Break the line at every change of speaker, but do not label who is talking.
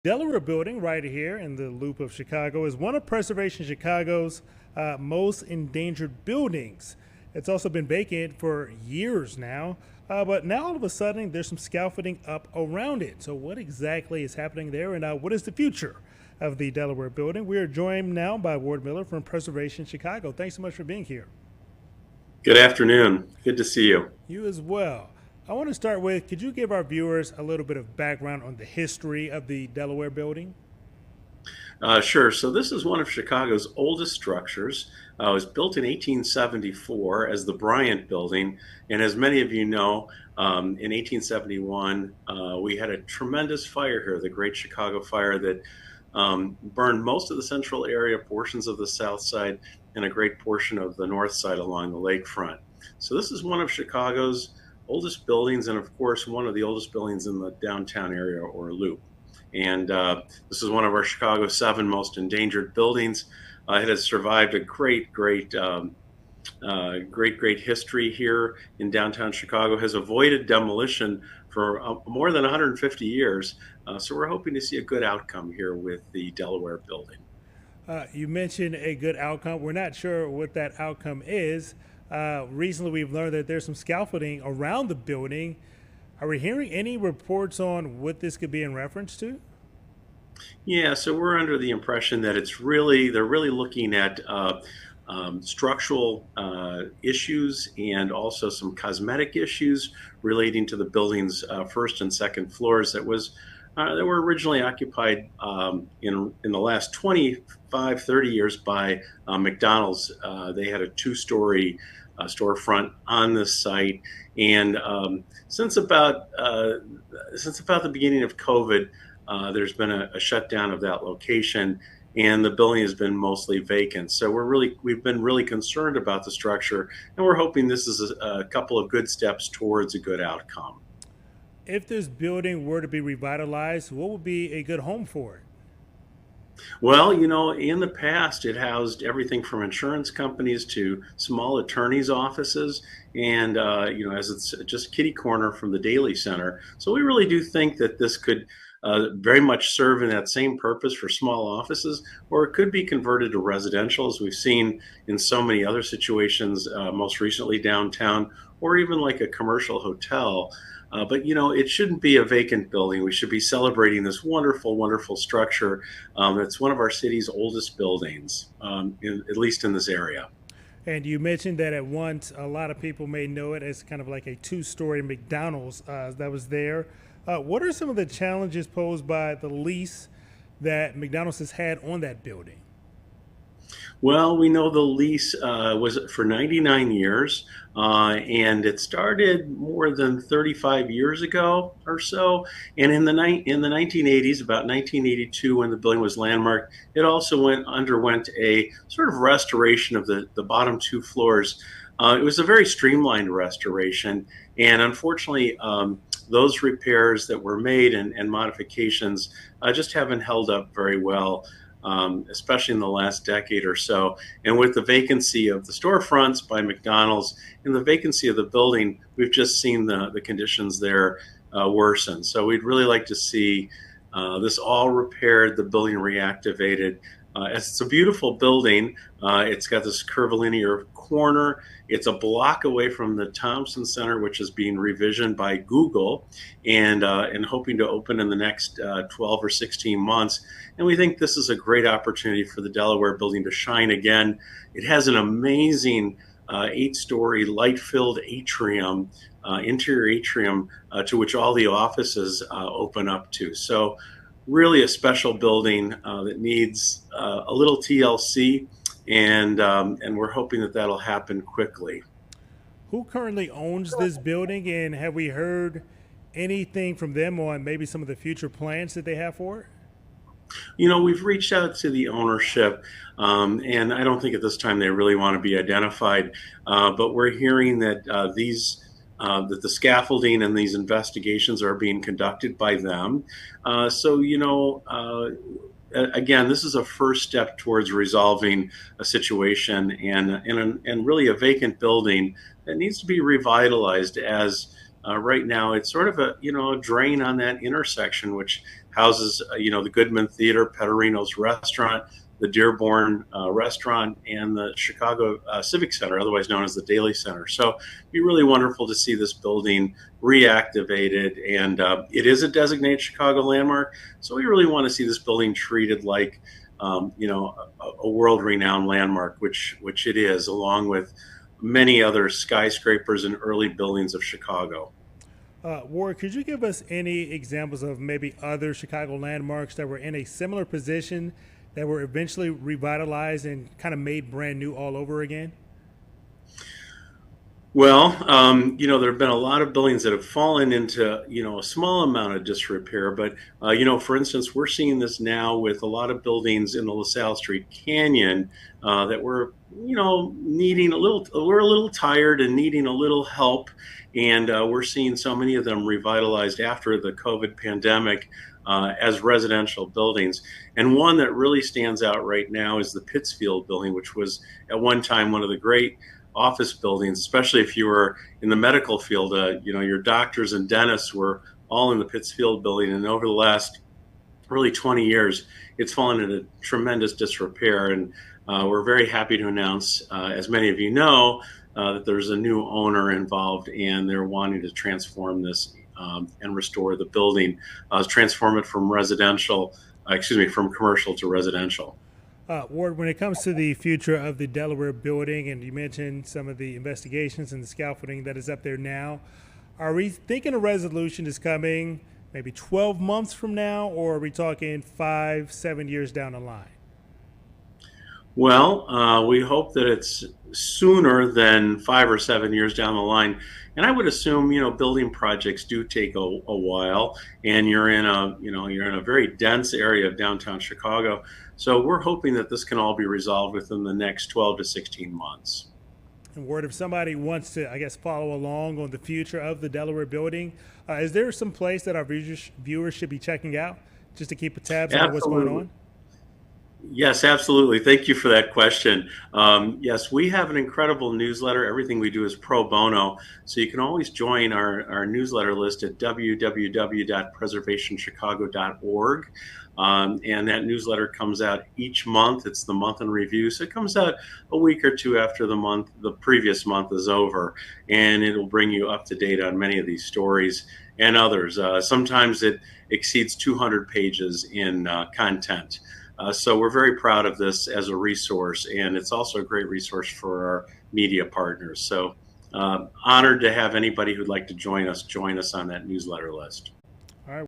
Delaware Building, right here in the loop of Chicago, is one of Preservation Chicago's most endangered buildings. It's also been vacant for years now, but now all of a sudden there's some scaffolding up around it. So, what exactly is happening there, and what is the future of the Delaware Building? We are joined now by Ward Miller from Preservation Chicago. Thanks so much for being here.
Good afternoon. Good to see you.
You as well. I want to start with, could you give our viewers a little bit of background on the history of the Delaware Building?
Sure. So this is one of Chicago's oldest structures. It was built in 1874 as the Bryant Building. And as many of you know, in 1871, we had a tremendous fire here, the Great Chicago Fire that burned most of the central area, portions of the south side, and a great portion of the north side along the lakefront. So this is one of Chicago's oldest buildings, and of course, one of the oldest buildings in the downtown area or loop. And this is one of our Chicago's 7 most endangered buildings. It has survived a great history here in downtown Chicago, has avoided demolition for more than 150 years. So we're hoping to see a good outcome here with the Delaware Building.
You mentioned a good outcome. We're not sure what that outcome is. Recently, we've learned that there's some scaffolding around the building. Are we hearing any reports on what this could be in reference to?
Yeah, so we're under the impression that they're really looking at structural issues and also some cosmetic issues relating to the building's first and second floors that were originally occupied in the last 25, 30 years by McDonald's. They had a 2-story storefront on this site, and since about the beginning of COVID, there's been a shutdown of that location, and the building has been mostly vacant. So we've been really concerned about the structure, and we're hoping this is a couple of good steps towards a good outcome.
If this building were to be revitalized, what would be a good home for it?
Well, you know, in the past, it housed everything from insurance companies to small attorneys' offices, and as it's just kitty corner from the Daily Center. So we really do think that this could very much serve in that same purpose for small offices, or it could be converted to residential, as we've seen in so many other situations, most recently downtown, or even like a commercial hotel. But it shouldn't be a vacant building. We should be celebrating this wonderful, wonderful structure. It's one of our city's oldest buildings, at least in this area.
And you mentioned that at once, a lot of people may know it as kind of like a two-story McDonald's that was there. What are some of the challenges posed by the lease that McDonald's has had on that building?
Well, we know the lease was for 99 years, and it started more than 35 years ago or so. And in the 1980s, about 1982, when the building was landmarked, it also underwent a sort of restoration of the bottom 2 floors. It was a very streamlined restoration, and unfortunately, those repairs that were made and modifications just haven't held up very well, especially in the last decade or so. And with the vacancy of the storefronts by McDonald's and the vacancy of the building, we've just seen the conditions there worsen. So we'd really like to see this all repaired, the building reactivated. It's a beautiful building. It's got this curvilinear corner. It's a block away from the Thompson Center, which is being revisioned by Google and hoping to open in the next 12 or 16 months. And we think this is a great opportunity for the Delaware Building to shine again. It has an amazing 8-story light-filled atrium, interior atrium, to which all the offices open up to. So really a special building that needs a little TLC, and we're hoping that that'll happen quickly.
Who currently owns this building, and have we heard anything from them on maybe some of the future plans that they have for it?
We've reached out to the ownership, and I don't think at this time they really want to be identified. But we're hearing that that the scaffolding and these investigations are being conducted by them. Again, this is a first step towards resolving a situation and really a vacant building that needs to be revitalized as right now it's sort of a a drain on that intersection, which houses the Goodman Theater, Petterino's Restaurant, the Dearborn Restaurant, and the Chicago Civic Center, otherwise known as the Daily Center. So it'd be really wonderful to see this building reactivated, and it is a designated Chicago landmark. So we really want to see this building treated like a world-renowned landmark, which it is, along with many other skyscrapers and early buildings of Chicago.
Ward, could you give us any examples of maybe other Chicago landmarks that were in a similar position that were eventually revitalized and kind of made brand new all over again?
Well, there have been a lot of buildings that have fallen into, a small amount of disrepair. But, for instance, we're seeing this now with a lot of buildings in the LaSalle Street Canyon that were, we're a little tired and needing a little help. And we're seeing so many of them revitalized after the COVID pandemic as residential buildings. And one that really stands out right now is the Pittsfield building, which was at one time one of the great office buildings, especially if you were in the medical field. Your doctors and dentists were all in the Pittsfield building, and over the last really 20 years, it's fallen into tremendous disrepair. And we're very happy to announce, as many of you know, that there's a new owner involved, and they're wanting to transform this and restore the building, transform it from from commercial to residential.
Ward, when it comes to the future of the Delaware Building, and you mentioned some of the investigations and the scaffolding that is up there now, are we thinking a resolution is coming maybe 12 months from now, or are we talking 5, 7 years down the line?
Well, we hope that it's sooner than 5 or 7 years down the line. And I would assume, building projects do take a while, and you're in a very dense area of downtown Chicago. So we're hoping that this can all be resolved within the next 12 to 16 months.
And Ward, if somebody wants to, I guess, follow along on the future of the Delaware Building, is there some place that our viewers should be checking out just to keep tabs on what's going on?
Yes, absolutely. Thank you for that question. Yes, we have an incredible newsletter. Everything we do is pro bono. So you can always join our newsletter list at www.preservationchicago.org. And that newsletter comes out each month. It's the month in review. So it comes out a week or two after the previous month is over. And it'll bring you up to date on many of these stories and others. Sometimes it exceeds 200 pages in content. So we're very proud of this as a resource, and it's also a great resource for our media partners. So honored to have anybody who'd like to join us on that newsletter list.